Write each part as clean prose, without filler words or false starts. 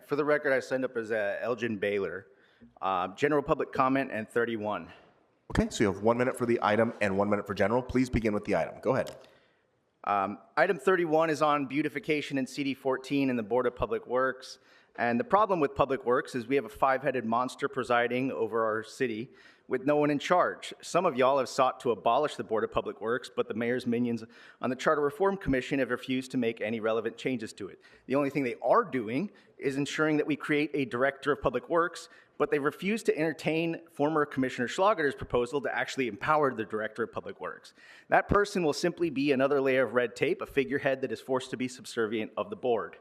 For the record, I signed up as Elgin Baylor. General public comment and 31. Okay, so you have 1 minute for the item and 1 minute for general. Please begin with the item. Go ahead. Item 31 is on beautification in CD14 and the Board of Public Works. And the problem with Public Works is we have a five-headed monster presiding over our city with no one in charge. Some of y'all have sought to abolish the Board of Public Works, but the mayor's minions on the Charter Reform Commission have refused to make any relevant changes to it. The only thing they are doing is ensuring that we create a Director of Public Works, but they refuse to entertain former Commissioner Schlager's proposal to actually empower the Director of Public Works. That person will simply be another layer of red tape, a figurehead that is forced to be subservient of the board.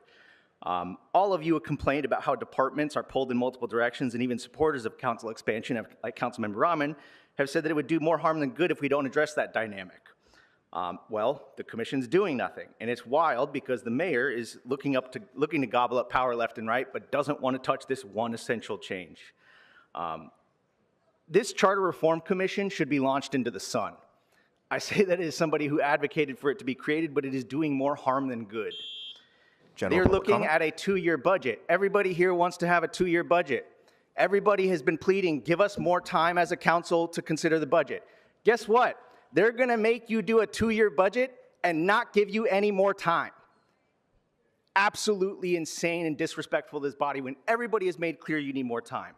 All of you have complained about how departments are pulled in multiple directions, and even supporters of council expansion, like Councilmember Rahman, have said that it would do more harm than good if we don't address that dynamic. Well, the commission's doing nothing, and it's wild because the mayor is looking to gobble up power left and right, but doesn't want to touch this one essential change. This Charter Reform Commission should be launched into the sun. I say that as somebody who advocated for it to be created, but it is doing more harm than good. They're looking at a 2-year budget. Everybody here wants to have a 2-year budget. Everybody has been pleading, give us more time as a council to consider the budget. Guess what? They're going to make you do a 2-year budget and not give you any more time. Absolutely insane and disrespectful to this body when everybody has made clear you need more time.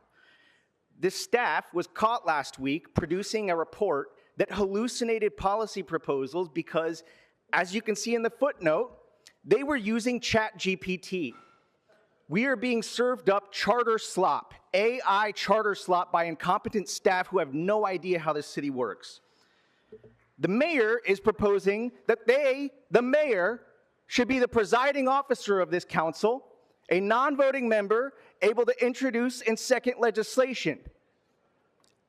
This staff was caught last week producing a report that hallucinated policy proposals because, as you can see in the footnote, they were using ChatGPT. We are being served up charter slop, AI charter slop by incompetent staff who have no idea how this city works. The mayor is proposing that the mayor, should be the presiding officer of this council, a non-voting member able to introduce and second legislation.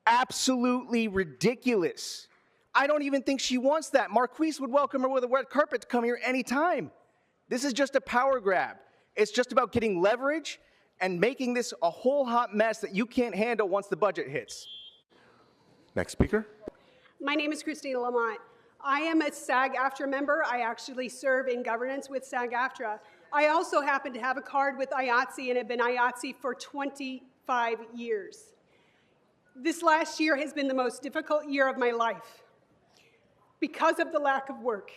Absolutely ridiculous. I don't even think she wants that. Marquise would welcome her with a red carpet to come here anytime. This is just a power grab. It's just about getting leverage and making this a whole hot mess that you can't handle once the budget hits. Next speaker. My name is Christina Lamont. I am a SAG-AFTRA member. I actually serve in governance with SAG-AFTRA. I also happen to have a card with IATSE and have been IATSE for 25 years. This last year has been the most difficult year of my life because of the lack of work.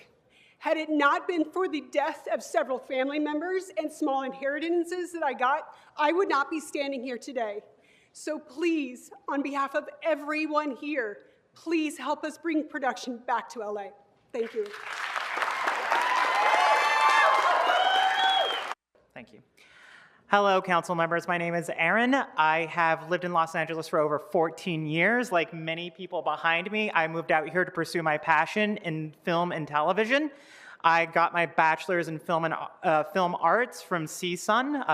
Had it not been for the death of several family members and small inheritances that I got, I would not be standing here today. So please, on behalf of everyone here, please help us bring production back to LA. Thank you. Thank you. Hello, council members. My name is Aaron. I have lived in Los Angeles for over 14 years. Like many people behind me, I moved out here to pursue my passion in film and television. I got my bachelor's in film arts from CSUN.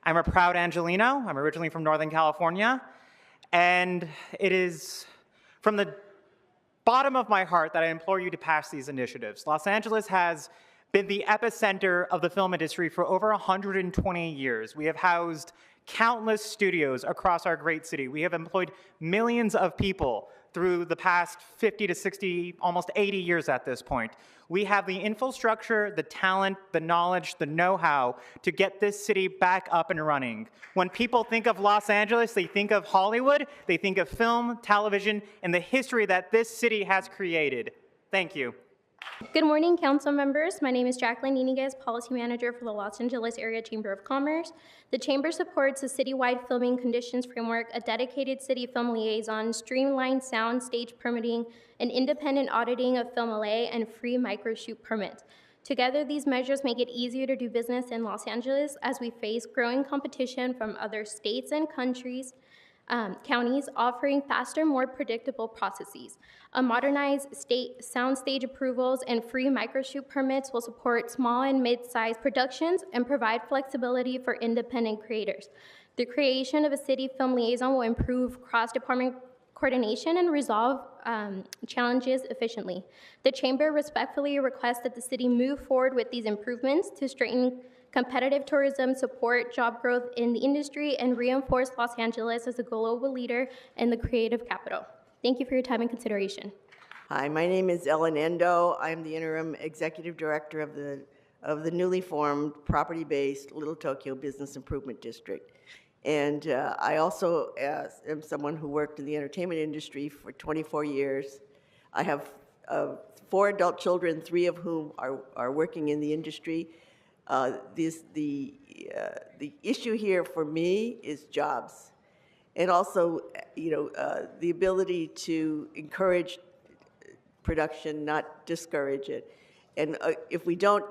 I'm a proud Angelino. I'm originally from Northern California. And it is from the bottom of my heart that I implore you to pass these initiatives. Los Angeles has been the epicenter of the film industry for over 120 years. We have housed countless studios across our great city. We have employed millions of people through the past 50 to 60, almost 80 years at this point. We have the infrastructure, the talent, the knowledge, the know-how to get this city back up and running. When people think of Los Angeles, they think of Hollywood, they think of film, television, and the history that this city has created. Thank you. Good morning, council members. My name is Jacqueline Iniguez, Policy Manager for the Los Angeles Area Chamber of Commerce. The Chamber supports a citywide filming conditions framework, a dedicated city film liaison, streamlined sound stage permitting, and independent auditing of Film LA, and free microshoot permits. Together, these measures make it easier to do business in Los Angeles as we face growing competition from other states and counties offering faster, more predictable processes. A modernized soundstage approvals and free microshoot permits will support small and mid-sized productions and provide flexibility for independent creators. The creation of a city film liaison will improve cross-department coordination and resolve challenges efficiently. The Chamber respectfully requests that the city move forward with these improvements to strengthen competitive tourism, support job growth in the industry, and reinforce Los Angeles as a global leader in the creative capital. Thank you for your time and consideration. Hi, my name is Ellen Endo. I'm the interim executive director of the of the newly formed property-based Little Tokyo Business Improvement District. And I also am someone who worked in the entertainment industry for 24 years. I have 4 adult children, 3 of whom are working in the industry. The issue here for me is jobs, and also, the ability to encourage production, not discourage it. And if we don't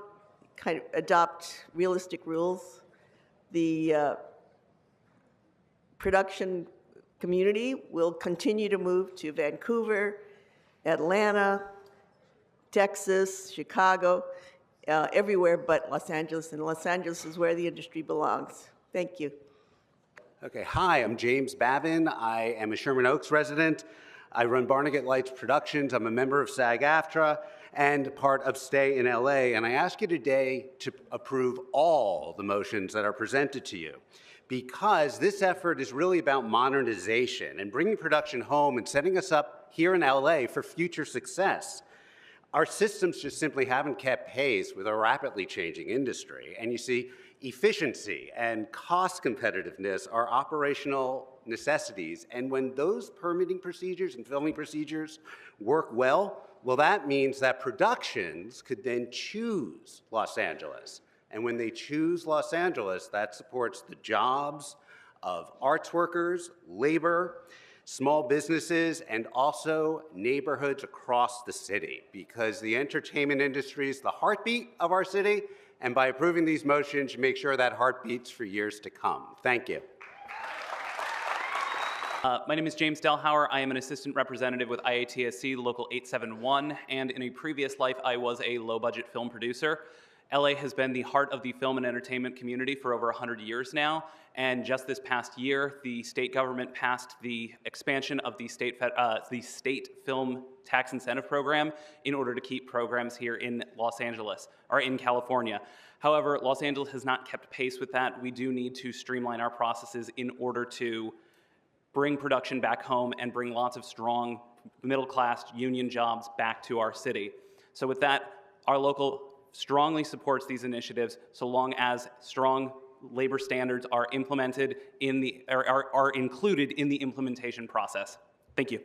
kind of adopt realistic rules, the production community will continue to move to Vancouver, Atlanta, Texas, Chicago, everywhere but Los Angeles, and Los Angeles is where the industry belongs. Thank you. Okay, hi, I'm James Bavin. I am a Sherman Oaks resident. I run Barnegat Lights Productions. I'm a member of SAG-AFTRA and part of Stay in LA. And I ask you today to approve all the motions that are presented to you, because this effort is really about modernization and bringing production home and setting us up here in LA for future success. Our systems just simply haven't kept pace with a rapidly changing industry. And you see, efficiency and cost competitiveness are operational necessities. And when those permitting procedures and filming procedures work well, that means that productions could then choose Los Angeles. And when they choose Los Angeles, that supports the jobs of arts workers, labor, small businesses, and also neighborhoods across the city, because the entertainment industry is the heartbeat of our city, and by approving these motions, you make sure that heart beats for years to come. Thank you. My name is James Delhauer. I am an assistant representative with IATSC Local 871, and in a previous life, I was a low-budget film producer. LA has been the heart of the film and entertainment community for over 100 years now, and just this past year, the state government passed the expansion of the state film tax incentive program in order to keep programs here in Los Angeles, or in California. However, Los Angeles has not kept pace with that. We do need to streamline our processes in order to bring production back home and bring lots of strong middle-class union jobs back to our city. So with that, our local strongly supports these initiatives so long as strong labor standards are implemented are included in the implementation process. Thank you.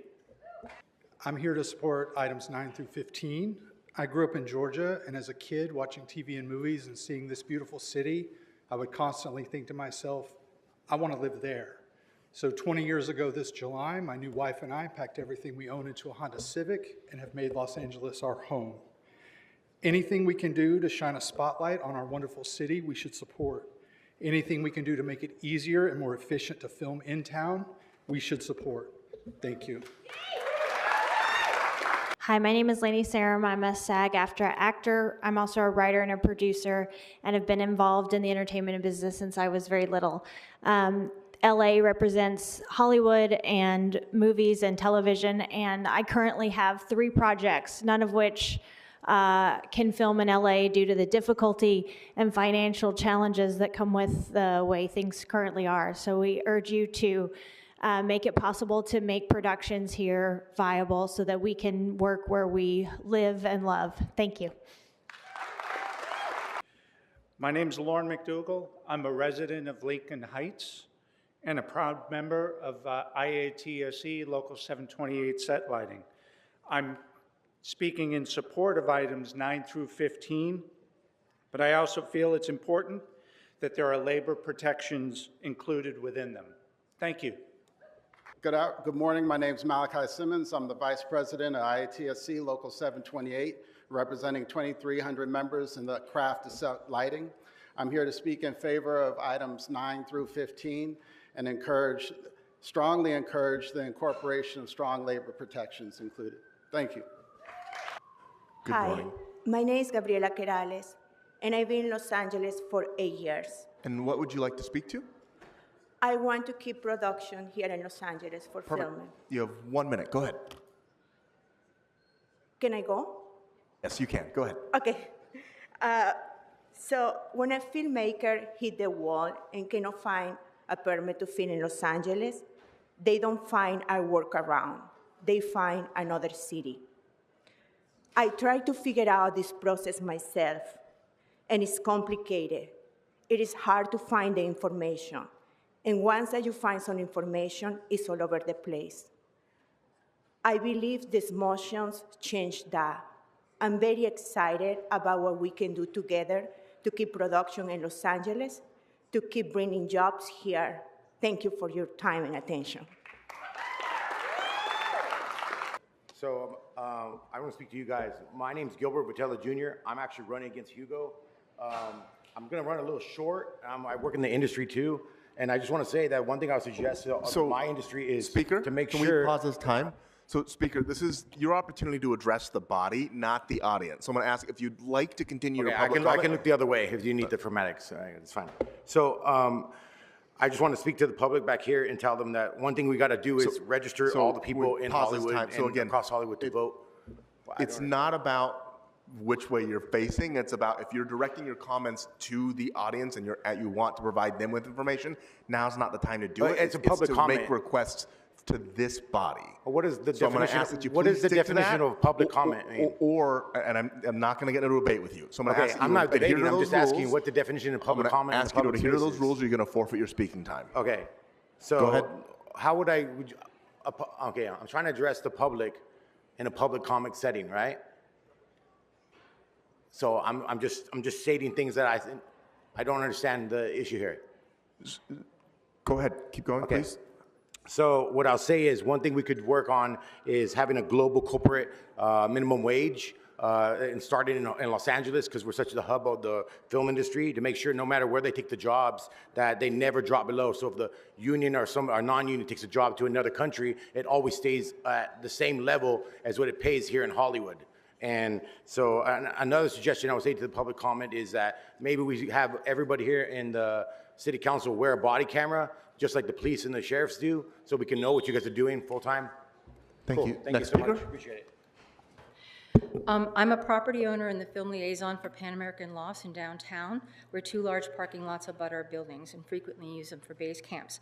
I'm here to support items 9 through 15. I grew up in Georgia, and as a kid watching TV and movies and seeing this beautiful city, I would constantly think to myself, I want to live there. So 20 years ago this July, my new wife and I packed everything we own into a Honda Civic and have made Los Angeles our home. Anything we can do to shine a spotlight on our wonderful city, we should support. Anything we can do to make it easier and more efficient to film in town, we should support. Thank you. Hi, my name is Lainey Sarum. I'm a SAG-AFTRA actor. I'm also a writer and a producer, and have been involved in the entertainment business since I was very little. LA represents Hollywood and movies and television, and I currently have 3 projects, none of which can film in LA due to the difficulty and financial challenges that come with the way things currently are. So we urge you to make it possible to make productions here viable so that we can work where we live and love. Thank you. My name's Lauren McDougall. I'm a resident of Lincoln Heights and a proud member of IATSC Local 728 Set Lighting. I'm speaking in support of items 9 through 15, but I also feel it's important that there are labor protections included within them. Thank you. Good morning. My name is Malachi Simmons. I'm the Vice President of IATSC Local 728, representing 2,300 members in the craft of set lighting. I'm here to speak in favor of items 9 through 15 and strongly encourage the incorporation of strong labor protections included. Thank you. Good morning. My name is Gabriela Querales, and I've been in Los Angeles for 8 years. And what would you like to speak to? I want to keep production here in Los Angeles for filming. You have 1 minute. Go ahead. Can I go? Yes, you can. Go ahead. Okay. So when a filmmaker hit the wall and cannot find a permit to film in Los Angeles, they don't find a workaround. They find another city. I tried to figure out this process myself, and it's complicated. It is hard to find the information. And once that you find some information, it's all over the place. I believe these motions change that. I'm very excited about what we can do together to keep production in Los Angeles, to keep bringing jobs here. Thank you for your time and attention. So I want to speak to you guys. My name's Gilbert Botella Jr. I'm actually running against Hugo. I'm going to run a little short. I work in the industry too. And I just want to say that one thing I would suggest to my industry is Speaker, to make can sure. we pause this time? So, Speaker, this is your opportunity to address the body, not the audience. So I'm going to ask if you'd like to continue Okay, your public I comment. can look the other way if you need the formatics. It's fine. So I just want to speak to the public back here and tell them that one thing we got to do is register all the people in Hollywood and across Hollywood to vote. It's not about which way you're facing. It's about if you're directing your comments to the audience and you want to provide them with information, now's not the time to do it. It's a public to comment. make requests to this body. Well, what is the So I'm going to definition? ask that you What please is the stick to definition that, of public comment mean? And I'm not going to get into a debate with you. So I'm going to Okay, ask you I'm to not adhere to debating. I'm those just asking rules. what the definition of public comment I'm in going to ask you to public adhere to those spaces. rules, or you're going to forfeit your speaking time. Okay. So Go ahead. how would I? Okay, I'm trying to address the public in a public comment setting, right? So I'm just stating things that I don't understand the issue here. Go ahead. Keep going, Okay. please. So what I'll say is one thing we could work on is having a global corporate minimum wage and starting in Los Angeles, because we're such the hub of the film industry, to make sure no matter where they take the jobs that they never drop below. So if the union or non-union takes a job to another country, it always stays at the same level as what it pays here in Hollywood. And so another suggestion I would say to the public comment is that maybe we have everybody here in the city council wear a body camera, just like the police and the sheriffs do, so we can know what you guys are doing full time. Thank you. Thank Next you so speaker. much. Appreciate it. I'm a property owner and the film liaison for Pan American Lofts in downtown, where 2 large parking lots abut our buildings and frequently use them for base camps.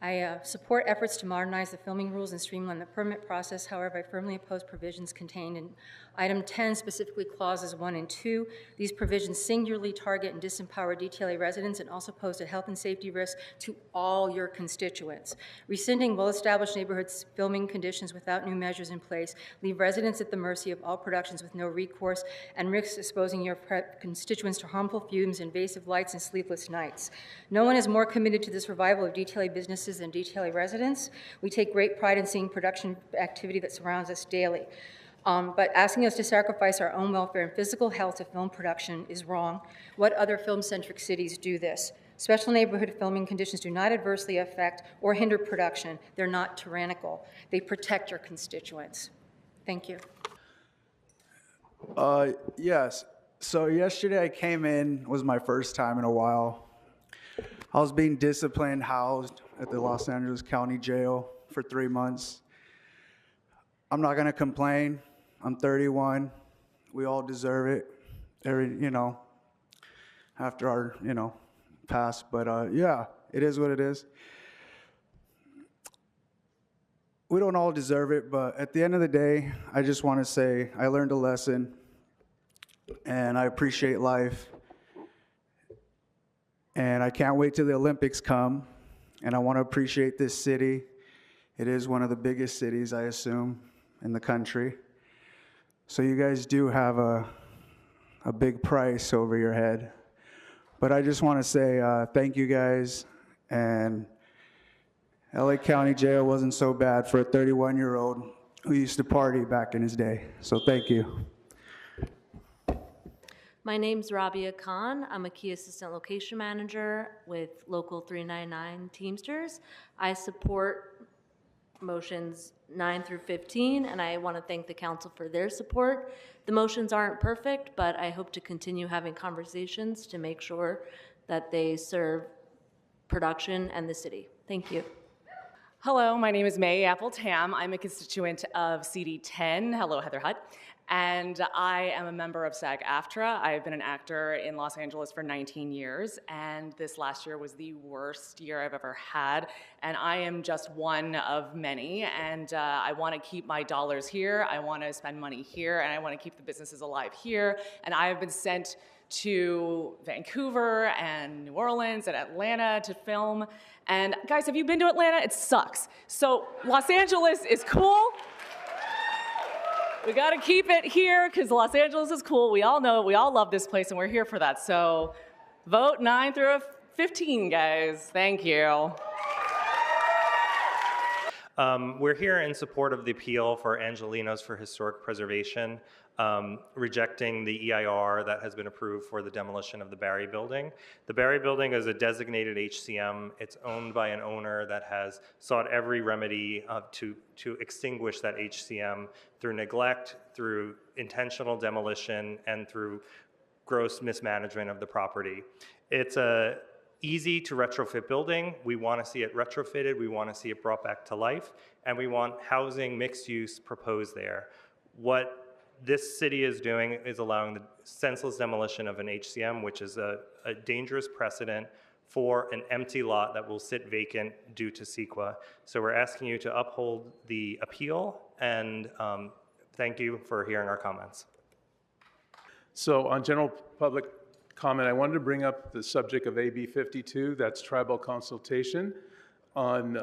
I support efforts to modernize the filming rules and streamline the permit process. However, I firmly oppose provisions contained in Item 10, specifically clauses 1 and 2. These provisions singularly target and disempower DTLA residents and also pose a health and safety risk to all your constituents. Rescinding well-established neighborhoods filming conditions without new measures in place leave residents at the mercy of all productions with no recourse and risks exposing your constituents to harmful fumes, invasive lights, and sleepless nights. No one is more committed to this revival of DTLA businesses than DTLA residents. We take great pride in seeing production activity that surrounds us daily. But asking us to sacrifice our own welfare and physical health to film production is wrong. What other film-centric cities do this? Special neighborhood filming conditions do not adversely affect or hinder production. They're not tyrannical. They protect your constituents. Thank you. Yes. So yesterday I came in, was my first time in a while. I was being disciplined, housed at the Los Angeles County Jail for 3 months. I'm not gonna complain. I'm 31. We all deserve it. After our, past. But yeah, it is what it is. We don't all deserve it, but at the end of the day, I just want to say I learned a lesson, and I appreciate life. And I can't wait till the Olympics come, and I want to appreciate this city. It is one of the biggest cities, I assume, in the country. So you guys do have a big price over your head. But I just want to say thank you guys, and LA County Jail wasn't so bad for a 31-year-old who used to party back in his day. So thank you. My name's Rabia Khan. I'm a key assistant location manager with Local 399 Teamsters. I support motions 9 through 15, and I want to thank the council for their support. The motions aren't perfect, but I hope to continue having conversations to make sure that they serve production and the city. Thank you. Hello, my name is May Apple-Tam. I'm a constituent of CD10. Hello, Heather Hutt. And I am a member of SAG-AFTRA. I have been an actor in Los Angeles for 19 years, and this last year was the worst year I've ever had. And I am just one of many, and I want to keep my dollars here, I want to spend money here, and I want to keep the businesses alive here. And I have been sent to Vancouver and New Orleans and Atlanta to film. And guys, have you been to Atlanta? It sucks. So Los Angeles is cool. We got to keep it here because Los Angeles is cool. We all know it. We all love this place, and we're here for that. So vote 9 through 15, guys. Thank you. We're here in support of the appeal for Angelenos for Historic Preservation, rejecting the EIR that has been approved for the demolition of the Barry Building. The Barry Building is a designated HCM. It's owned by an owner that has sought every remedy to extinguish that HCM through neglect, through intentional demolition, and through gross mismanagement of the property. It's a easy to retrofit building. We want to see it retrofitted. We want to see it brought back to life. And we want housing mixed use proposed there. What this city is doing is allowing the senseless demolition of an HCM, which is a dangerous precedent for an empty lot that will sit vacant due to CEQA. So we're asking you to uphold the appeal, and thank you for hearing our comments. So on general public comment, I wanted to bring up the subject of AB 52, that's tribal consultation. On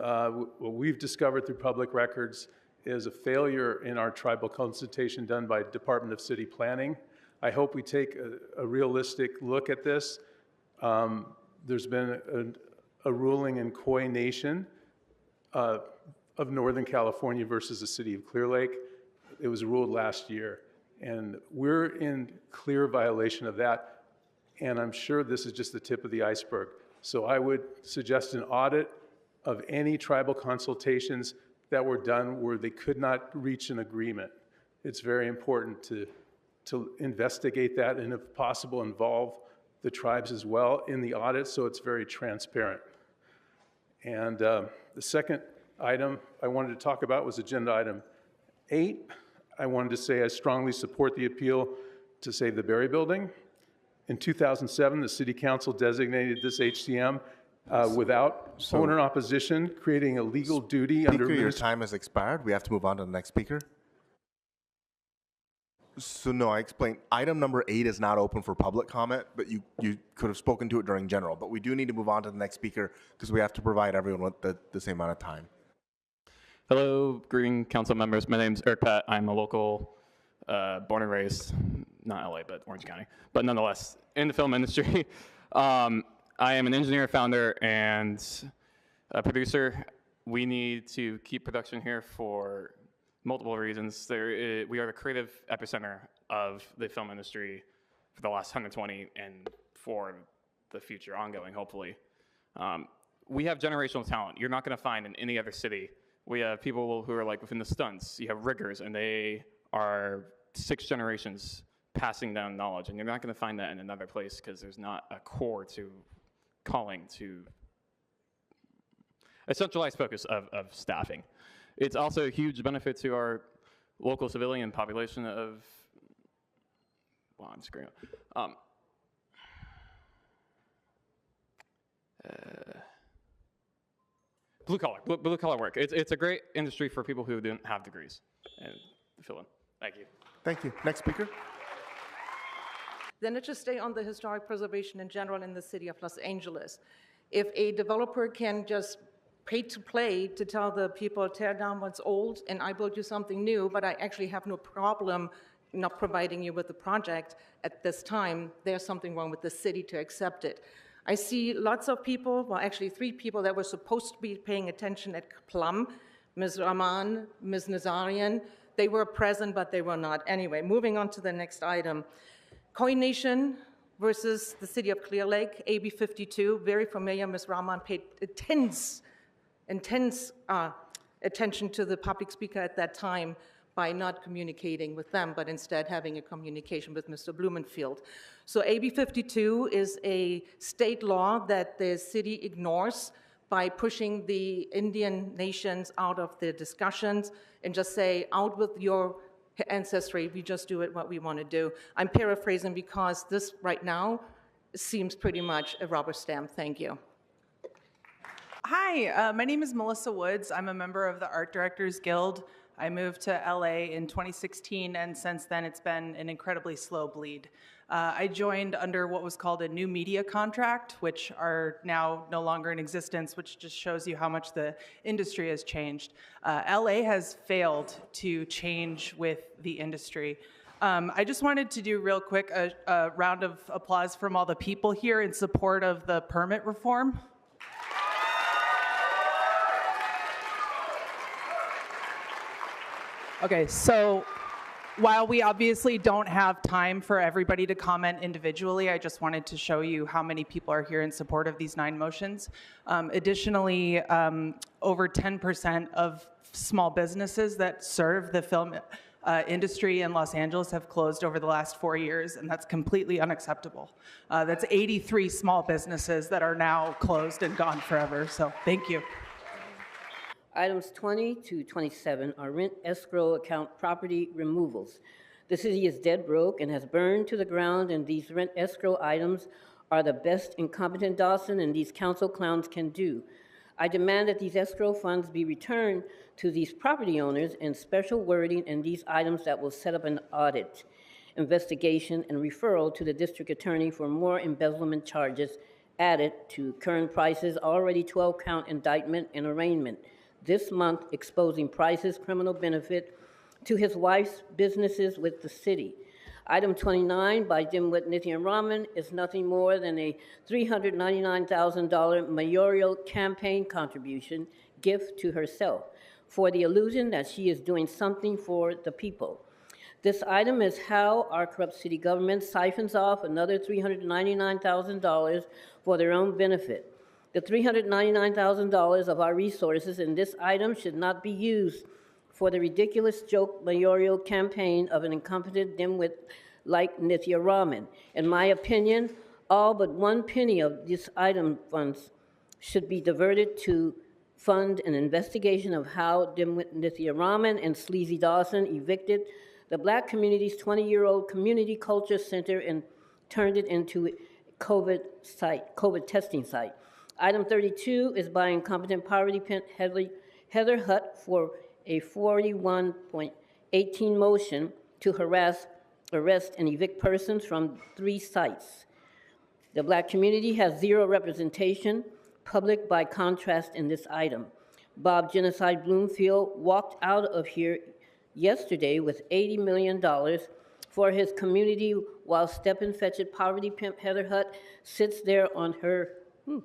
what we've discovered through public records is a failure in our tribal consultation done by Department of City Planning. I hope we take a realistic look at this. There's been a ruling in Coy Nation of Northern California versus the city of Clear Lake. It was ruled last year, and we're in clear violation of that. And I'm sure this is just the tip of the iceberg. So I would suggest an audit of any tribal consultations that were done where they could not reach an agreement. It's very important to investigate that and if possible involve the tribes as well in the audit so it's very transparent. And the second item I wanted to talk about was agenda item 8. I wanted to say I strongly support the appeal to save the Barry Building. In 2007, the City Council designated this HCM without owner opposition, creating a legal duty under... Speaker, your time has expired. We have to move on to the next speaker. So no, I explained. Item number 8 is not open for public comment, but you could have spoken to it during general. But we do need to move on to the next speaker because we have to provide everyone with the same amount of time. Hello, Green Council members. My name is Eric Pat. I'm a local, born and raised, not LA, but Orange County, but nonetheless, in the film industry. I am an engineer, founder, and a producer. We need to keep production here for multiple reasons. We are the creative epicenter of the film industry for the last 120 and for the future ongoing, hopefully. We have generational talent you're not going to find in any other city. We have people who are like within the stunts. You have riggers, and they are 6 generations passing down knowledge, and you're not going to find that in another place because there's not a core to calling to a centralized focus of staffing. It's also a huge benefit to our local civilian population of, well, I'm screwing up. Blue collar work. It's a great industry for people who didn't have degrees and fill in. Thank you. Thank you. Next speaker. Then let's just stay on the historic preservation in general in the city of Los Angeles. If a developer can just pay to play to tell the people, tear down what's old and I build you something new, but I actually have no problem not providing you with the project at this time, there's something wrong with the city to accept it. I see lots of people, well, actually 3 people that were supposed to be paying attention at Plum, Ms. Rahman, Ms. Nazarian. They were present, but they were not. Anyway, moving on to the next item. Coy Nation versus the city of Clear Lake, AB 52, very familiar. Ms. Rahman paid intense attention to the public speaker at that time by not communicating with them, but instead having a communication with Mr. Blumenfield. So AB 52 is a state law that the city ignores by pushing the Indian nations out of the discussions and just say, out with your ancestry, we just do it what we want to do. I'm paraphrasing because this right now seems pretty much a rubber stamp. Thank you. Hi, my name is Melissa Woods. I'm a member of the Art Directors Guild. I moved to LA in 2016, and since then it's been an incredibly slow bleed. I joined under what was called a new media contract, which are now no longer in existence, which just shows you how much the industry has changed. LA has failed to change with the industry. I just wanted to do real quick a round of applause from all the people here in support of the permit reform. Okay, so while we obviously don't have time for everybody to comment individually, I just wanted to show you how many people are here in support of these 9 motions. Additionally, over 10% of small businesses that serve the film industry in Los Angeles have closed over the last 4 years, and that's completely unacceptable. That's 83 small businesses that are now closed and gone forever, so thank you. Items 20 to 27 are rent escrow account property removals. The city is dead broke and has burned to the ground, and these rent escrow items are the best incompetent Dawson and these council clowns can do. I demand that these escrow funds be returned to these property owners and special wording in these items that will set up an audit, investigation, and referral to the district attorney for more embezzlement charges added to current prices, already 12-count indictment and arraignment. This month, exposing Price's criminal benefit to his wife's businesses with the city. Item 29 by Dimwit Nithya Raman is nothing more than a $399,000 mayoral campaign contribution gift to herself for the illusion that she is doing something for the people. This item is how our corrupt city government siphons off another $399,000 for their own benefit. The $399,000 of our resources in this item should not be used for the ridiculous joke mayoral campaign of an incompetent dimwit like Nithya Raman. In my opinion, all but 1 penny of this item funds should be diverted to fund an investigation of how dimwit Nithya Raman and Sleazy Dawson evicted the Black community's 20-year-old community culture center and turned it into a COVID testing site. Item 32 is by incompetent poverty pimp Heather Hutt for a 41.18 motion to harass, arrest, and evict persons from 3 sites. The Black community has 0 representation, public by contrast, in this item. Bob Genocide Bloomfield walked out of here yesterday with $80 million for his community while step-and-fetch-it poverty pimp Heather Hutt sits there on her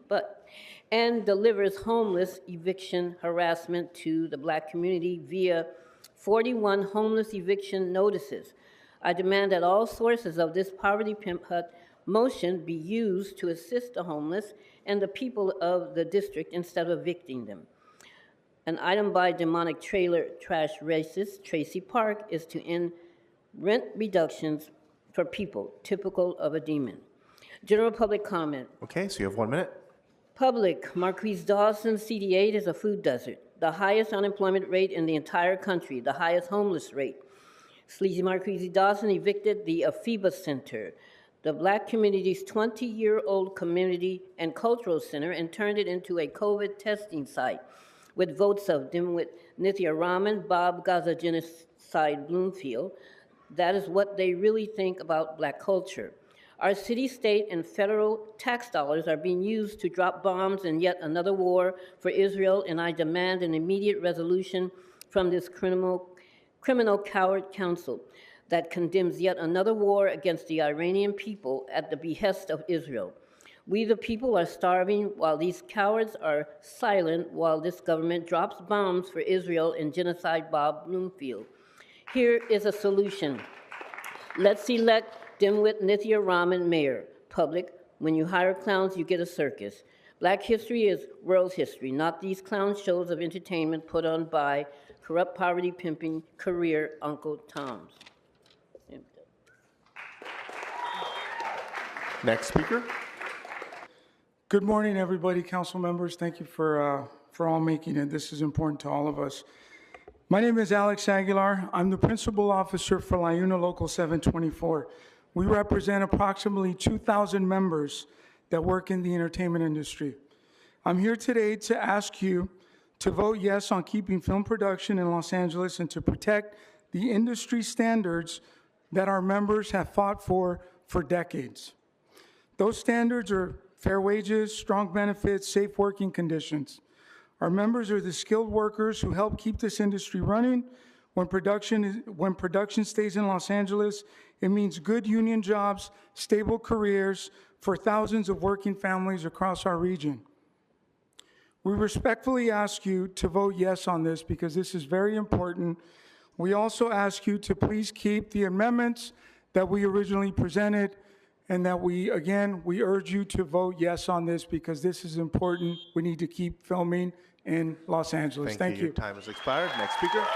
butt and delivers homeless eviction harassment to the Black community via 41 homeless eviction notices. I demand that all sources of this poverty pimp Hutt motion be used to assist the homeless and the people of the district instead of evicting them. An item by demonic trailer trash racist Tracy Park is to end rent reductions for people typical of a demon. General public comment. Okay, so you have 1 minute. Public, Marquise Dawson, CD8 is a food desert, the highest unemployment rate in the entire country, the highest homeless rate. Sleazy Marquise Dawson evicted the Afiba Center, the Black community's 20-year-old community and cultural center, and turned it into a COVID testing site with votes of dimwit Nithya Raman, Bob Gaza Genocide Bloomfield. That is what they really think about Black culture. Our city, state, and federal tax dollars are being used to drop bombs in yet another war for Israel, and I demand an immediate resolution from this criminal coward council that condemns yet another war against the Iranian people at the behest of Israel. We, the people, are starving while these cowards are silent, while this government drops bombs for Israel and genocide Bob Bloomfield. Here is a solution. Let's elect dimwit Nithya Raman mayor. Public, when you hire clowns, you get a circus. Black history is world history, not these clown shows of entertainment put on by corrupt poverty pimping career Uncle Toms. Next speaker. Good morning, everybody, council members. Thank you for all making it. This is important to all of us. My name is Alex Aguilar. I'm the principal officer for La Una Local 724. We represent approximately 2,000 members that work in the entertainment industry. I'm here today to ask you to vote yes on keeping film production in Los Angeles and to protect the industry standards that our members have fought for decades. Those standards are fair wages, strong benefits, safe working conditions. Our members are the skilled workers who help keep this industry running. When production stays in Los Angeles, it means good union jobs, stable careers for thousands of working families across our region. We respectfully ask you to vote yes on this because this is very important. We also ask you to please keep the amendments that we originally presented, and that we urge you to vote yes on this because this is important. We need to keep filming in Los Angeles. Thank you. Your time has expired. Next speaker.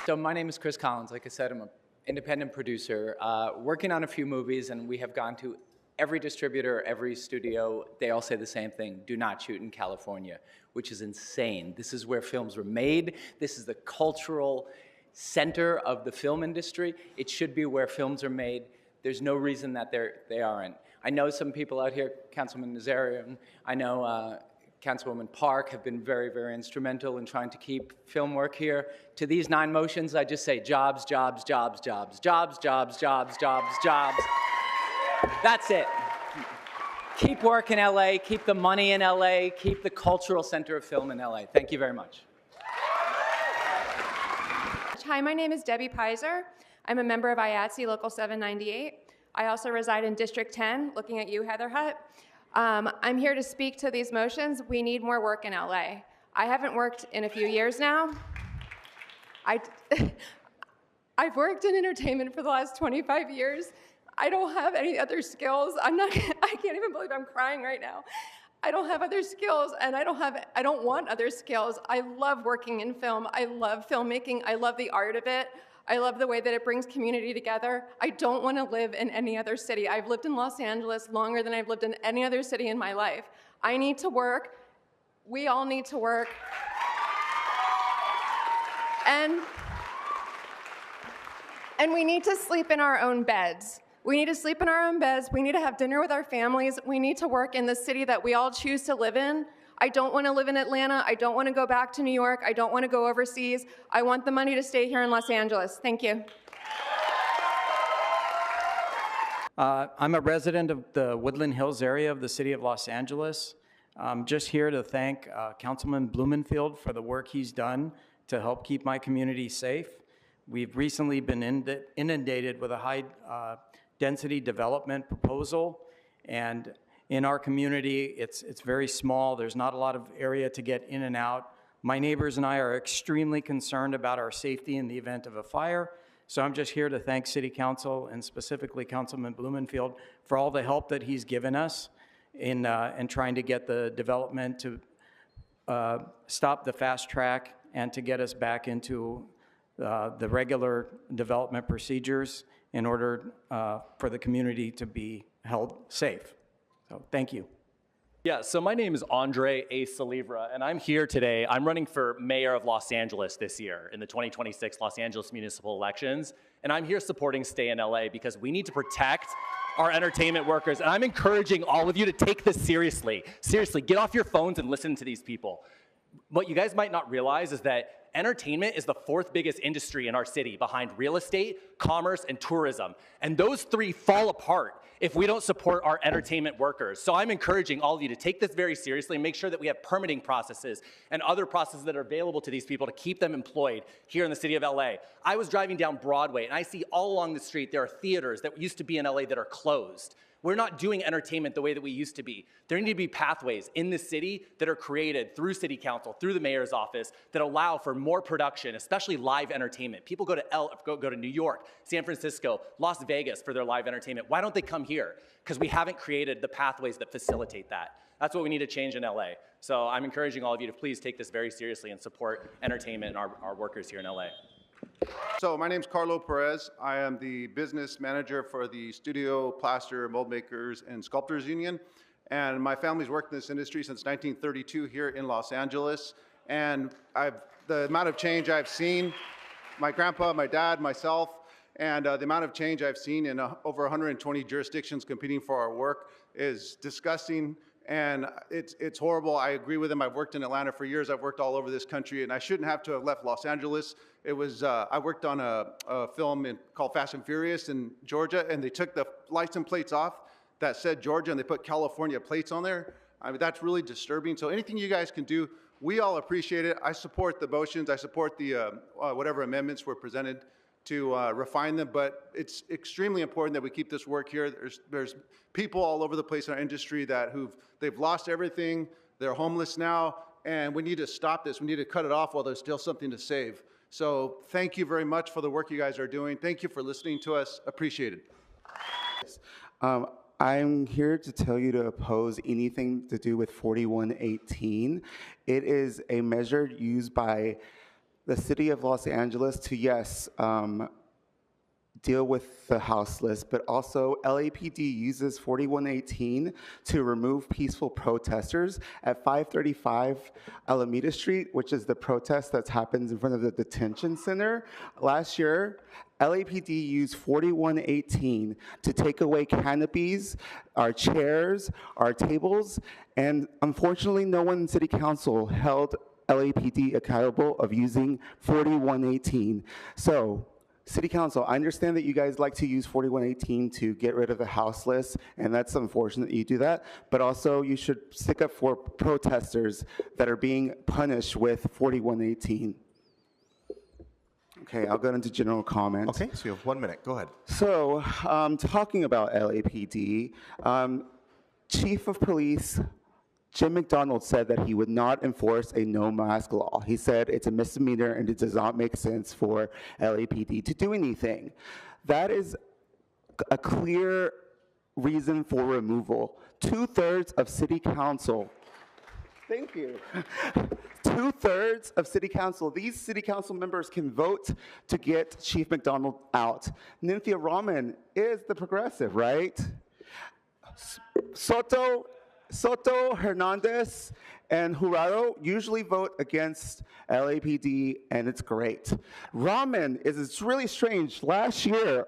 So my name is Chris Collins. Like I said, I'm an independent producer working on a few movies, and we have gone to every distributor, every studio. They all say the same thing: do not shoot in California, which is insane. This is where films were made. This is the cultural center of the film industry. It should be where films are made. There's no reason that they aren't. I know some people out here, Councilman Nazarian, I know Councilwoman Park, have been very, very instrumental in trying to keep film work here. To these 9 motions, I just say jobs, jobs, jobs, jobs, jobs, jobs, jobs, jobs, jobs. That's it. Keep work in LA, keep the money in LA, keep the cultural center of film in LA. Thank you very much. Hi, my name is Debbie Pizer. I'm a member of IATSE Local 798. I also reside in District 10, looking at you, Heather Hutt. I'm here to speak to these motions. We need more work in LA. I haven't worked in a few years now. I've worked in entertainment for the last 25 years. I don't have any other skills. I can't even believe I'm crying right now. I don't have other skills, and I don't want other skills. I love working in film. I love filmmaking. I love the art of it. I love the way that it brings community together. I don't want to live in any other city. I've lived in Los Angeles longer than I've lived in any other city in my life. I need to work. We all need to work. And we need to sleep in our own beds. We need to sleep in our own beds. We need to have dinner with our families. We need to work in the city that we all choose to live in. I don't want to live in Atlanta. I don't want to go back to New York. I don't want to go overseas. I want the money to stay here in Los Angeles. Thank you. I'm a resident of the Woodland Hills area of the city of Los Angeles. I'm just here to thank Councilman Blumenfield for the work he's done to help keep my community safe. We've recently been inundated with a high density development proposal, and in our community, it's very small. There's not a lot of area to get in and out. My neighbors and I are extremely concerned about our safety in the event of a fire. So I'm just here to thank City Council and specifically Councilman Blumenfield for all the help that he's given us in trying to get the development to stop the fast track and to get us back into the regular development procedures in order for the community to be held safe. So thank you. Yeah, so my name is Andre A. Salivra, and I'm here today. I'm running for mayor of Los Angeles this year in the 2026 Los Angeles municipal elections, and I'm here supporting Stay in LA because we need to protect our entertainment workers, and I'm encouraging all of you to take this seriously. Seriously, get off your phones and listen to these people. What you guys might not realize is that entertainment is the 4th biggest industry in our city behind real estate, commerce, and tourism. And those 3 fall apart if we don't support our entertainment workers. So I'm encouraging all of you to take this very seriously and make sure that we have permitting processes and other processes that are available to these people to keep them employed here in the city of LA. I was driving down Broadway and I see all along the street there are theaters that used to be in LA that are closed. We're not doing entertainment the way that we used to be. There need to be pathways in the city that are created through City Council, through the mayor's office, that allow for more production, especially live entertainment. People go to New York, San Francisco, Las Vegas for their live entertainment. Why don't they come here? Because we haven't created the pathways that facilitate that. That's what we need to change in LA. So I'm encouraging all of you to please take this very seriously and support entertainment and our workers here in LA. So my name's Carlo Perez. I am the business manager for the Studio, Plaster, Mold Makers, and Sculptors Union. And my family's worked in this industry since 1932 here in Los Angeles. And the amount of change I've seen, my grandpa, my dad, myself, and the amount of change I've seen in over 120 jurisdictions competing for our work is disgusting And it's horrible. I agree with him. I've worked in Atlanta for years. I've worked all over this country, and I shouldn't have to have left Los Angeles. It was, I worked on a film called Fast and Furious in Georgia, and they took the license plates off that said Georgia, and they put California plates on there. I mean, that's really disturbing. So anything you guys can do, we all appreciate it. I support the motions. I support the whatever amendments were presented to refine them, but it's extremely important that we keep this work here. There's people all over the place in our industry that they've lost everything, they're homeless now, and we need to stop this. We need to cut it off while there's still something to save. So thank you very much for the work you guys are doing. Thank you for listening to us. Appreciate it. I'm here to tell you to oppose anything to do with 4118. It is a measure used by the city of Los Angeles to, yes, deal with the houseless, but also LAPD uses 4118 to remove peaceful protesters at 535 Alameda Street, which is the protest that happens in front of the detention center. Last year, LAPD used 4118 to take away canopies, our chairs, our tables, and unfortunately no one in City Council held LAPD accountable of using 4118. So, City Council, I understand that you guys like to use 4118 to get rid of the houseless, and that's unfortunate that you do that, but also you should stick up for protesters that are being punished with 4118. Okay, I'll go into general comment. Okay, so you have 1 minute. Go ahead. So, talking about LAPD, Chief of Police Jim McDonald said that he would not enforce a no-mask law. He said it's a misdemeanor and it does not make sense for LAPD to do anything. That is a clear reason for removal. 2/3 of City Council, thank you. 2/3 of City Council, these City Council members can vote to get Chief McDonald out. Nynthia Rahman is the progressive, right? Soto, Hernandez, and Jurado usually vote against LAPD, and it's great. Rahman it's really strange. Last year,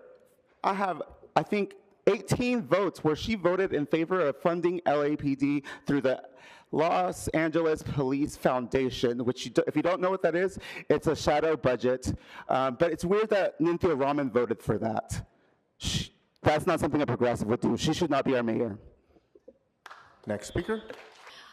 I have, I think, 18 votes where she voted in favor of funding LAPD through the Los Angeles Police Foundation, which, if you don't know what that is, it's a shadow budget. But it's weird that Nynthia Rahman voted for that. That's not something a progressive would do. She should not be our mayor. Next speaker.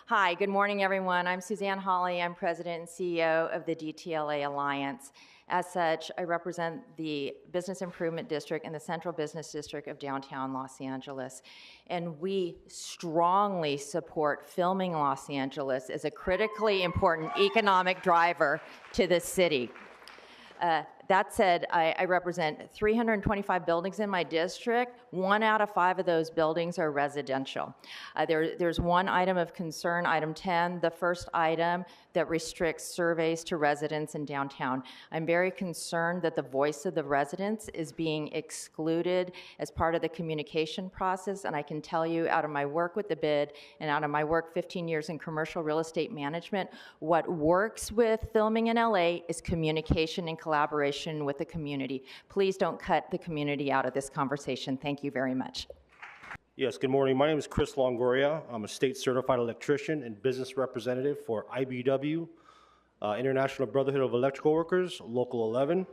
Hi, good morning, everyone. I'm Suzanne Hawley. I'm President and CEO of the DTLA Alliance. As such, I represent the Business Improvement District and the Central Business District of downtown Los Angeles. And we strongly support filming Los Angeles as a critically important economic driver to the city. That said, I represent 325 buildings in my district. 1 out of 5 of those buildings are residential. There's one item of concern, item 10, the first item that restricts surveys to residents in downtown. I'm very concerned that the voice of the residents is being excluded as part of the communication process, and I can tell you out of my work with the bid and out of my work 15 years in commercial real estate management, what works with filming in LA is communication and collaboration with the community. Please don't cut the community out of this conversation. Thank you very much. Yes, good morning. My name is Chris Longoria. I'm a state certified electrician and business representative for IBW, International Brotherhood of Electrical Workers, Local 11.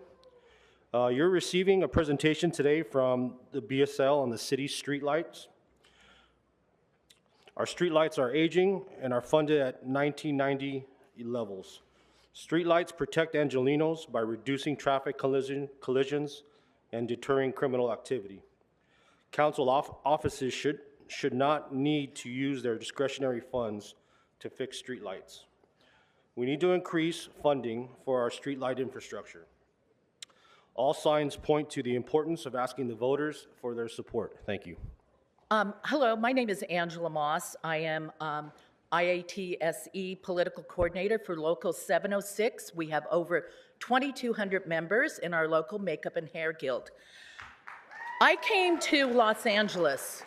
You're receiving a presentation today from the BSL on the city's streetlights. Our streetlights are aging and are funded at 1990 levels. Streetlights protect Angelenos by reducing traffic collisions and deterring criminal activity. Council offices should not need to use their discretionary funds to fix streetlights. We need to increase funding for our streetlight infrastructure. All signs point to the importance of asking the voters for their support. Thank you. Hello, my name is Angela Moss. I am IATSE Political Coordinator for Local 706. We have over 2,200 members in our local Makeup and Hair Guild. I came to Los Angeles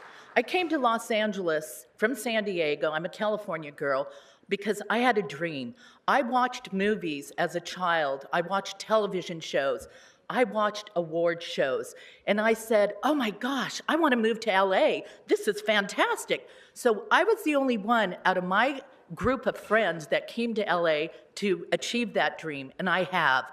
from San Diego. I'm a California girl because I had a dream. I watched movies as a child. I watched television shows. I watched award shows and I said, oh my gosh, I want to move to LA. This is fantastic. So I was the only one out of my group of friends that came to LA to achieve that dream, and I have.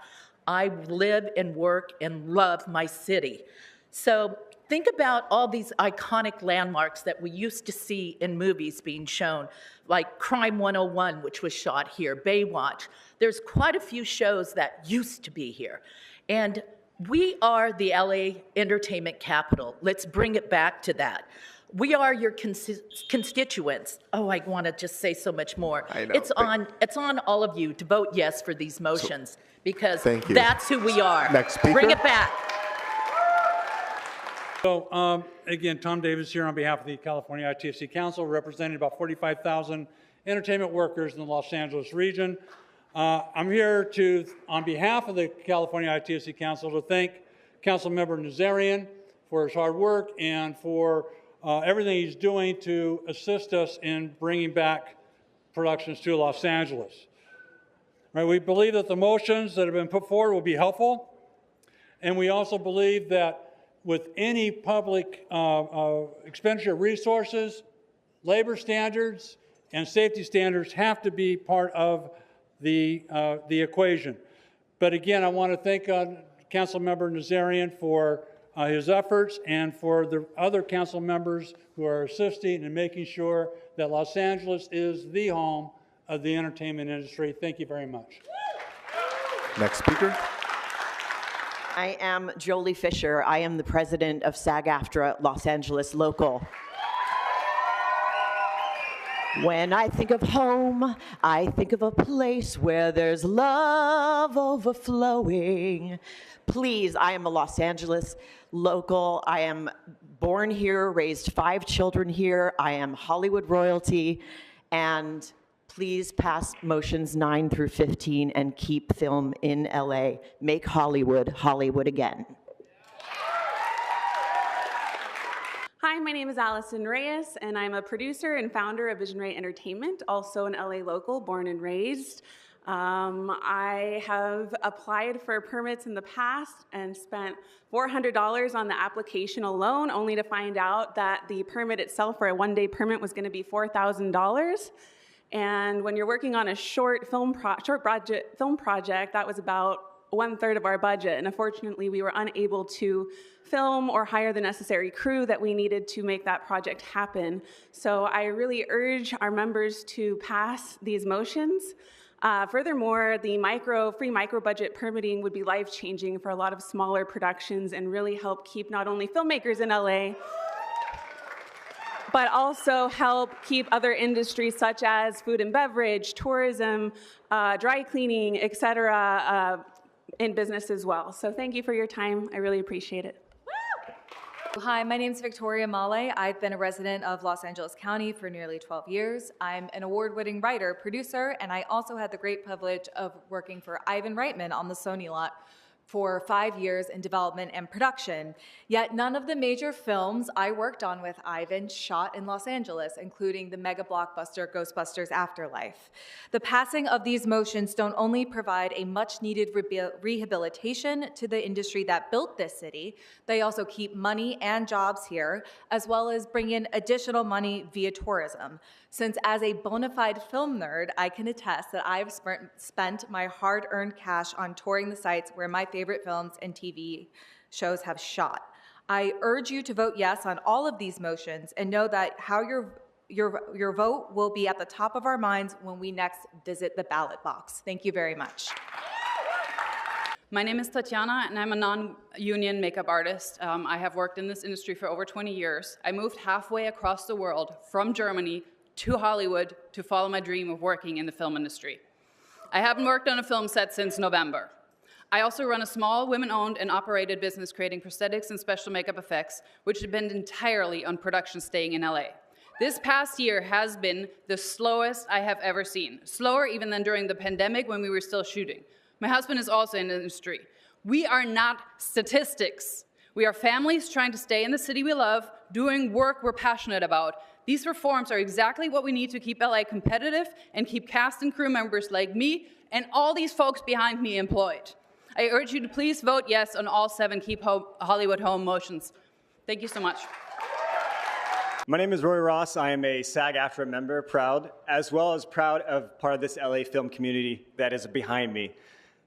I live and work and love my city. So think about all these iconic landmarks that we used to see in movies being shown, like Crime 101, which was shot here, Baywatch. There's quite a few shows that used to be here. And we are the LA entertainment capital. Let's bring it back to that. We are your constituents. Oh, I want to just say so much more. I know. It's on all of you to vote yes for these motions, because Thank you. that's who we are. Next speaker. Bring it back. So again, Tom Davis here on behalf of the California ITFC Council, representing about 45,000 entertainment workers in the Los Angeles region. I'm here to, on behalf of the California ITFC Council, to thank Councilmember Nazarian for his hard work and for everything he's doing to assist us in bringing back productions to Los Angeles. Right, we believe that the motions that have been put forward will be helpful, and we also believe that with any public expenditure resources, labor standards and safety standards have to be part of the equation. But again, I want to thank Councilmember Nazarian for his efforts, and for the other council members who are assisting and making sure that Los Angeles is the home of the entertainment industry. Thank you very much. Next speaker. I am Jolie Fisher. I am the president of SAG-AFTRA Los Angeles Local. When I think of home, I think of a place where there's love overflowing. Please, I am a Los Angeles local. I am born here, raised 5 children here. I am Hollywood royalty. And please pass motions 9 through 15 and keep film in LA. Make Hollywood, Hollywood again. Hi, my name is Allison Reyes, and I'm a producer and founder of Vision Ray Entertainment, also an LA local, born and raised. I have applied for permits in the past and spent $400 on the application alone, only to find out that the permit itself for a one-day permit was going to be $4,000. And when you're working on a short film project, that was about 1/3 of our budget. And unfortunately, we were unable to film or hire the necessary crew that we needed to make that project happen. So I really urge our members to pass these motions. Furthermore, the free micro budget permitting would be life-changing for a lot of smaller productions and really help keep not only filmmakers in LA, but also help keep other industries such as food and beverage, tourism, dry cleaning, et cetera, in business as well. So thank you for your time. I really appreciate it. Hi, my name is Victoria Male. I've been a resident of Los Angeles County for nearly 12 years. I'm an award-winning writer, producer, and I also had the great privilege of working for Ivan Reitman on the Sony lot for 5 years in development and production. Yet none of the major films I worked on with Ivan shot in Los Angeles, including the mega blockbuster Ghostbusters Afterlife. The passing of these motions don't only provide a much-needed rehabilitation to the industry that built this city, they also keep money and jobs here, as well as bring in additional money via tourism. Since as a bona fide film nerd, I can attest that I've spent my hard-earned cash on touring the sites where my favorite films and TV shows have shot. I urge you to vote yes on all of these motions and know that how your vote will be at the top of our minds when we next visit the ballot box. Thank you very much. My name is Tatiana, and I'm a non-union makeup artist. I have worked in this industry for over 20 years. I moved halfway across the world from Germany to Hollywood to follow my dream of working in the film industry. I haven't worked on a film set since November. I also run a small women-owned and operated business creating prosthetics and special makeup effects, which depend entirely on production staying in LA. This past year has been the slowest I have ever seen, slower even than during the pandemic when we were still shooting. My husband is also in the industry. We are not statistics. We are families trying to stay in the city we love, doing work we're passionate about. These reforms are exactly what we need to keep LA competitive and keep cast and crew members like me and all these folks behind me employed. I urge you to please vote yes on all 7 Keep Hollywood Home motions. Thank you so much. My name is Roy Ross. I am a SAG-AFTRA member, proud, as well as proud of part of this LA film community that is behind me.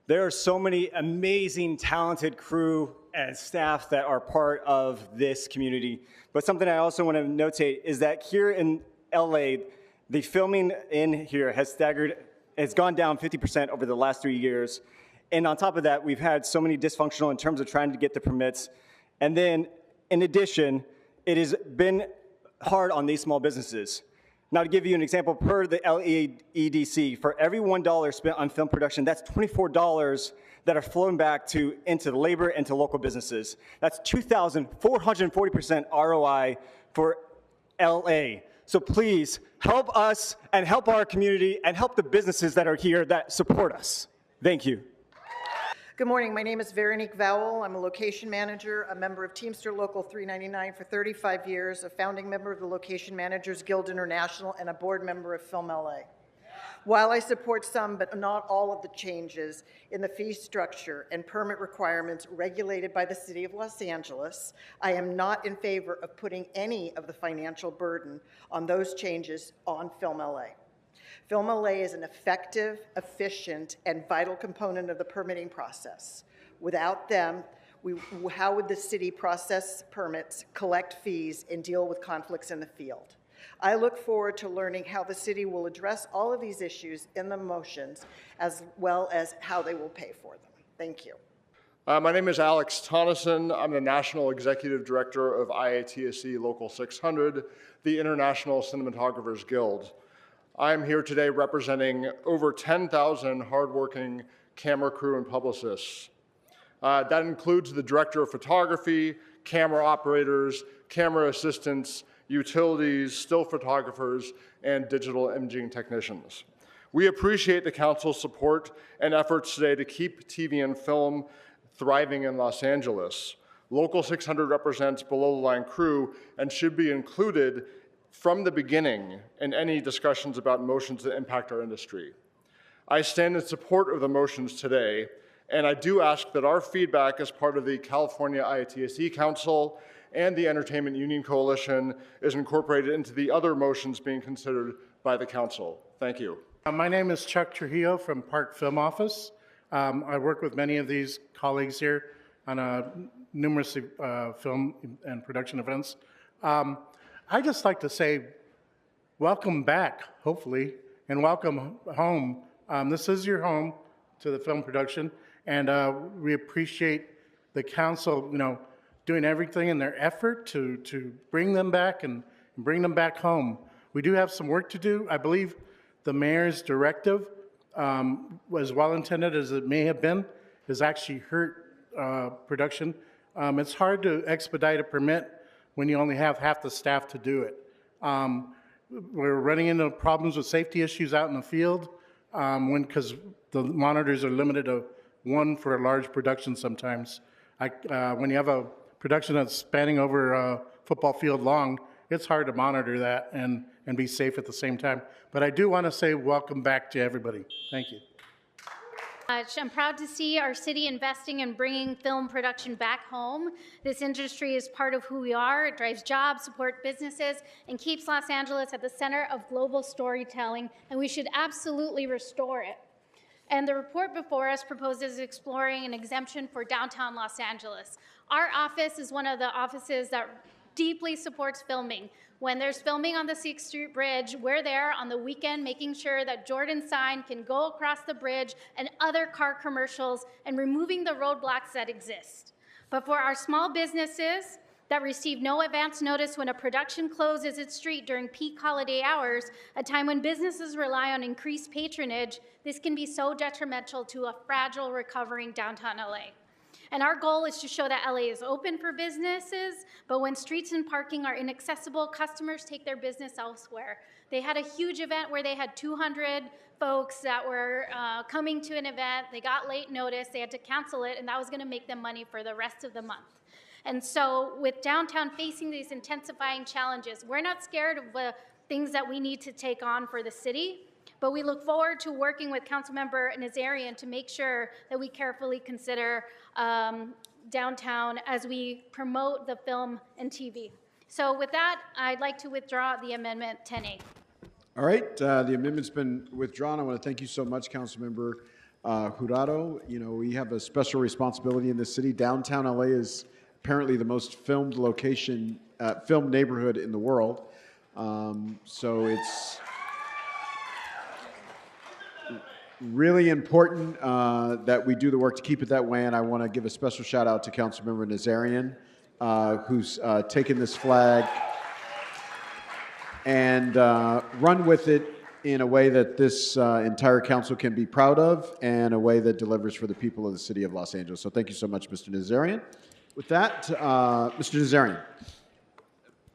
There are so many amazing, talented crew and staff that are part of this community. But something I also want to notate is that here in LA, the filming in here has gone down 50% over the last 3 years. And on top of that, we've had so many dysfunctional in terms of trying to get the permits. And then, in addition, it has been hard on these small businesses. Now, to give you an example, per the LEDC, for every $1 spent on film production, that's $24 that are flowing back into the labor and to local businesses. That's 2,440% ROI for LA. So please help us and help our community and help the businesses that are here that support us. Thank you. Good morning. My name is Veronique Vowell. I'm a location manager, a member of Teamster Local 399 for 35 years, a founding member of the Location Managers Guild International, and a board member of Film LA. While I support some, but not all of the changes in the fee structure and permit requirements regulated by the City of Los Angeles, I am not in favor of putting any of the financial burden on those changes on Film LA. Film LA is an effective, efficient, and vital component of the permitting process. Without them, how would the city process permits, collect fees, and deal with conflicts in the field? I look forward to learning how the city will address all of these issues in the motions, as well as how they will pay for them. Thank you. My name is Alex Tonneson. I'm the National Executive Director of IATSE Local 600, the International Cinematographers Guild. I'm here today representing over 10,000 hardworking camera crew and publicists. That includes the director of photography, camera operators, camera assistants, utilities, still photographers, and digital imaging technicians. We appreciate the council's support and efforts today to keep TV and film thriving in Los Angeles. Local 600 represents below-the-line crew and should be included from the beginning in any discussions about motions that impact our industry. I stand in support of the motions today, and I do ask that our feedback as part of the California IATSE Council and the Entertainment Union Coalition is incorporated into the other motions being considered by the council. Thank you. My name is Chuck Trujillo from Park Film Office. I work with many of these colleagues here on numerous film and production events. I just like to say welcome back, hopefully, and welcome home. This is your home to the film production, and we appreciate the council, doing everything in their effort to bring them back and bring them back home. We do have some work to do. I believe the mayor's directive, as well intended as it may have been, has actually hurt production. It's hard to expedite a permit when you only have half the staff to do it. We're running into problems with safety issues out in the field because the monitors are limited to one for a large production sometimes. When you have a production that's spanning over a football field long, it's hard to monitor that and be safe at the same time. But I do want to say welcome back to everybody. Thank you. I'm proud to see our city investing in bringing film production back home. This industry is part of who we are. It drives jobs, supports businesses, and keeps Los Angeles at the center of global storytelling, and we should absolutely restore it. And the report before us proposes exploring an exemption for downtown Los Angeles. Our office is one of the offices that deeply supports filming. When there's filming on the 6th Street Bridge, we're there on the weekend making sure that Jordan's sign can go across the bridge and other car commercials and removing the roadblocks that exist. But for our small businesses that receive no advance notice when a production closes its street during peak holiday hours, a time when businesses rely on increased patronage, this can be so detrimental to a fragile, recovering downtown LA. And our goal is to show that LA is open for businesses, but when streets and parking are inaccessible, customers take their business elsewhere. They had a huge event where they had 200 folks that were coming to an event. They got late notice, they had to cancel it, and that was gonna make them money for the rest of the month. And so with downtown facing these intensifying challenges, we're not scared of the things that we need to take on for the city, But we look forward to working with Councilmember Nazarian to make sure that we carefully consider downtown as we promote the film and TV. So with that, I'd like to withdraw the amendment 10A. All right, the amendment's been withdrawn. I want to thank you so much, Councilmember Jurado. You know, we have a special responsibility in this city. Downtown LA is apparently the most filmed location, filmed neighborhood in the world. So it's really important that we do the work to keep it that way. And I want to give a special shout out to Councilmember Nazarian, who's taken this flag and run with it in a way that this entire council can be proud of and a way that delivers for the people of the city of Los Angeles. So thank you so much, Mr. Nazarian. With that, Mr. Nazarian.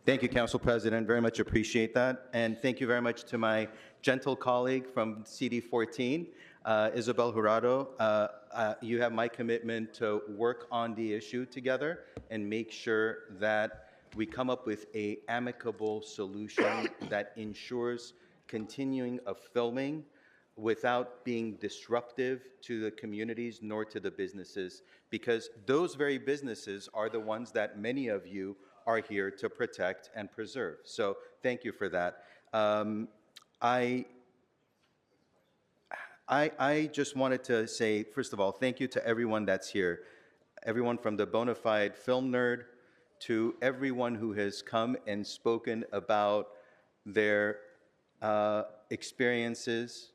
Thank you, Council President. Very much appreciate that. And thank you very much to my gentle colleague from CD14, Isabel Jurado. You have my commitment to work on the issue together and make sure that we come up with an amicable solution that ensures continuing of filming without being disruptive to the communities nor to the businesses, because those very businesses are the ones that many of you are here to protect and preserve. So thank you for that. I just wanted to say, first of all, thank you to everyone that's here, everyone from the bona fide film nerd to everyone who has come and spoken about their experiences,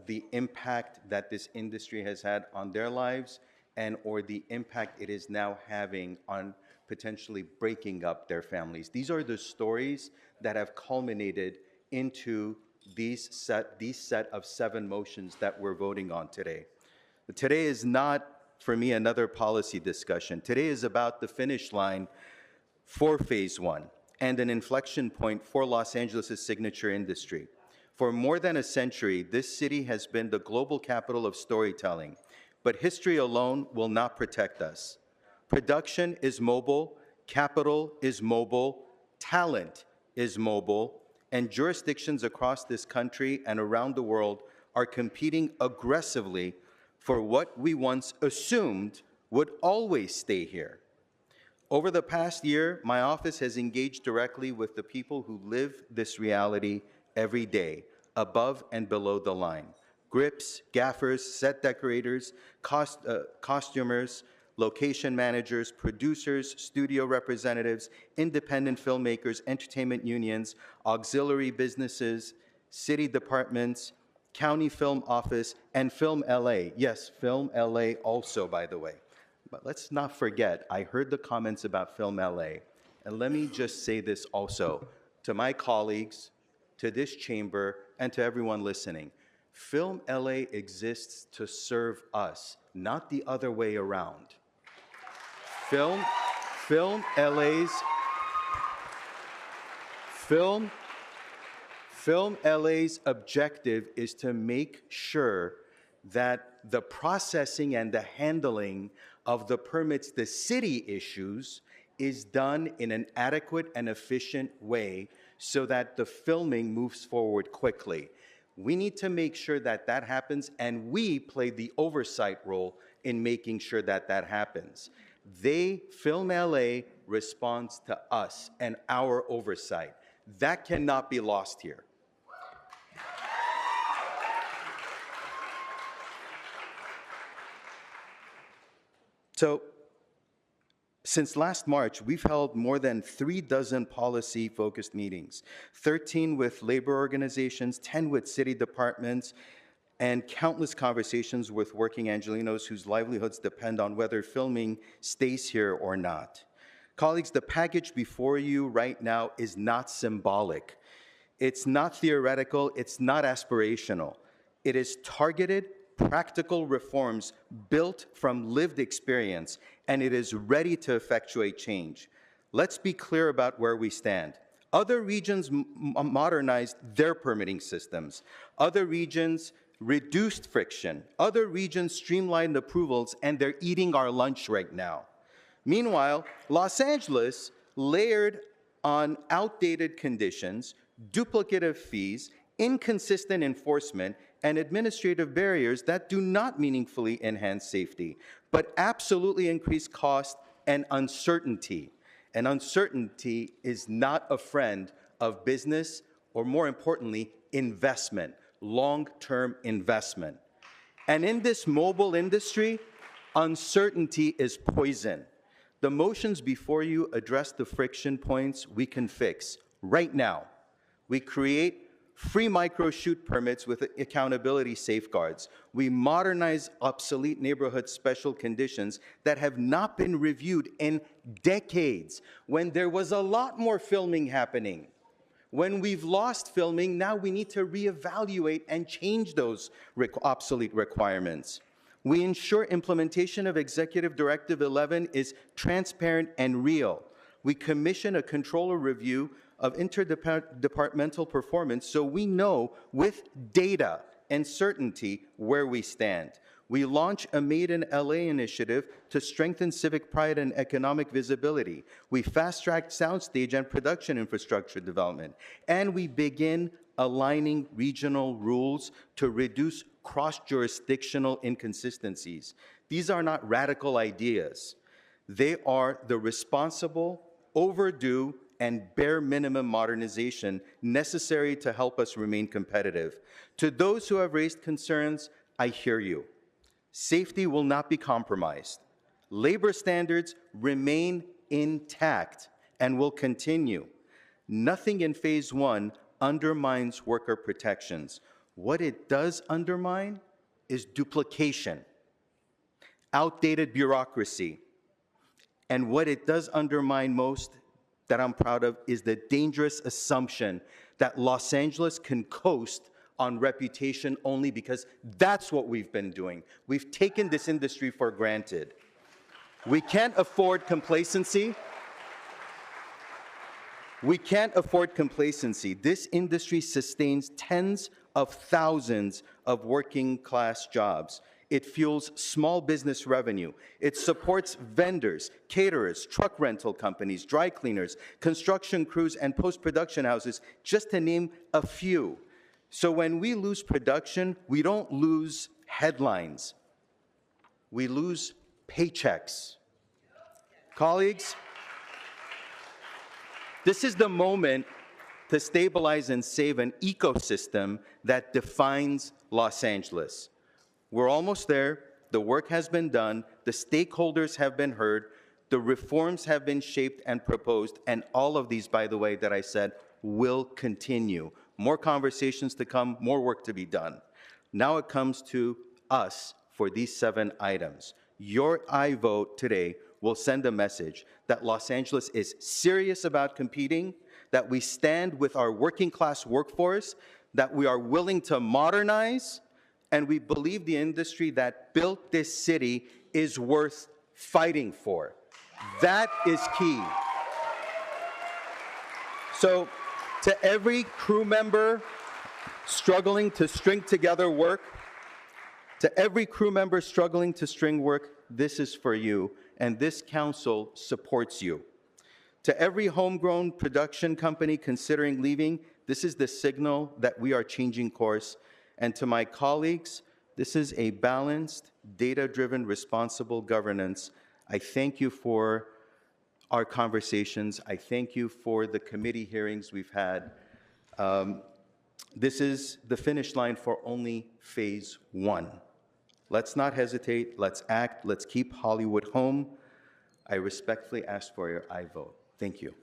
the impact that this industry has had on their lives, and or the impact it is now having on potentially breaking up their families. These are the stories that have culminated into these set of 7 motions that we're voting on today. But today is not, for me, another policy discussion. Today is about the finish line for Phase 1 and an inflection point for Los Angeles' signature industry. For more than a century, this city has been the global capital of storytelling, but history alone will not protect us. Production is mobile, capital is mobile, talent is mobile, and jurisdictions across this country and around the world are competing aggressively for what we once assumed would always stay here. Over the past year, my office has engaged directly with the people who live this reality every day, above and below the line. Grips, gaffers, set decorators, costumers, location managers, producers, studio representatives, independent filmmakers, entertainment unions, auxiliary businesses, city departments, county film office, and Film LA. Yes, Film LA also, by the way. But let's not forget, I heard the comments about Film LA. And let me just say this also to my colleagues, to this chamber, and to everyone listening. Film LA exists to serve us, not the other way around. Film LA's objective is to make sure that the processing and the handling of the permits the city issues is done in an adequate and efficient way so that the filming moves forward quickly. We need to make sure that that happens, and we play the oversight role in making sure that that happens. Film LA responds to us and our oversight. That cannot be lost here. So, since last March, we've held more than 36 policy-focused meetings, 13 with labor organizations, 10 with city departments, and countless conversations with working Angelenos whose livelihoods depend on whether filming stays here or not. Colleagues, the package before you right now is not symbolic. It's not theoretical. It's not aspirational. It is targeted, practical reforms built from lived experience, and it is ready to effectuate change. Let's be clear about where we stand. Other regions modernized their permitting systems. Other regions reduced friction. Other regions streamlined approvals, and they're eating our lunch right now. Meanwhile, Los Angeles layered on outdated conditions, duplicative fees, inconsistent enforcement, and administrative barriers that do not meaningfully enhance safety, but absolutely increase cost and uncertainty. And uncertainty is not a friend of business, or more importantly, investment, long-term investment. And in this mobile industry, uncertainty is poison. The motions before you address the friction points we can fix right now. We create free micro-shoot permits with accountability safeguards. We modernize obsolete neighborhood special conditions that have not been reviewed in decades, when there was a lot more filming happening. When we've lost filming, now we need to reevaluate and change those obsolete requirements. We ensure implementation of Executive Directive 11 is transparent and real. We commission a controller review of interdepartmental performance so we know with data and certainty where we stand. We launch a Made in LA initiative to strengthen civic pride and economic visibility. We fast-track soundstage and production infrastructure development. And we begin aligning regional rules to reduce cross-jurisdictional inconsistencies. These are not radical ideas. They are the responsible, overdue, and bare minimum modernization necessary to help us remain competitive. To those who have raised concerns, I hear you. Safety will not be compromised. Labor standards remain intact and will continue. Nothing in phase 1 undermines worker protections. What it does undermine is duplication, outdated bureaucracy, and what it does undermine most that I'm proud of is the dangerous assumption that Los Angeles can coast on reputation only, because that's what we've been doing. We've taken this industry for granted. We can't afford complacency. We can't afford complacency. This industry sustains tens of thousands of working class jobs. It fuels small business revenue. It supports vendors, caterers, truck rental companies, dry cleaners, construction crews, and post-production houses, just to name a few. So when we lose production, we don't lose headlines. We lose paychecks. Colleagues, this is the moment to stabilize and save an ecosystem that defines Los Angeles. We're almost there. The work has been done. The stakeholders have been heard. The reforms have been shaped and proposed. And all of these, by the way, that I said, will continue. More conversations to come, more work to be done. Now it comes to us for these 7 items. Your aye vote today will send a message that Los Angeles is serious about competing, that we stand with our working class workforce, that we are willing to modernize, and we believe the industry that built this city is worth fighting for. That is key. So, to every crew member struggling to string together work, to every crew member struggling to string work, this is for you, and this council supports you. To every homegrown production company considering leaving, this is the signal that we are changing course. And to my colleagues, this is a balanced, data-driven, responsible governance. I thank you for our conversations. I thank you for the committee hearings we've had. This is the finish line for only phase 1. Let's not hesitate. Let's act. Let's keep Hollywood home. I respectfully ask for your aye vote. Thank you.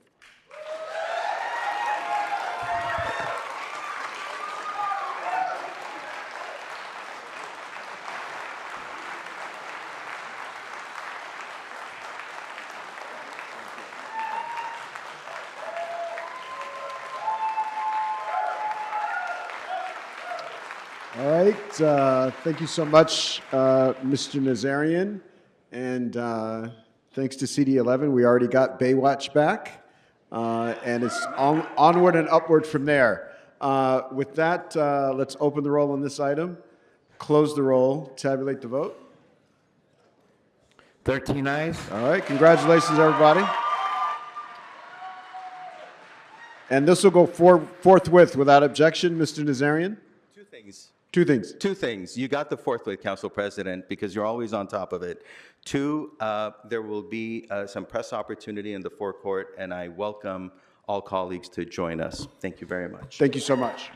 All right, thank you so much, Mr. Nazarian, and thanks to CD11, we already got Baywatch back, and it's onward and upward from there. With that, let's open the roll on this item, close the roll, tabulate the vote. 13 ayes. All right, congratulations, everybody. And this will go forthwith without objection, Mr. Nazarian? Two things. Two things. Two things. You got the forthwith, Council President, because you're always on top of it. Two, there will be some press opportunity in the forecourt, and I welcome all colleagues to join us. Thank you very much. Thank you so much.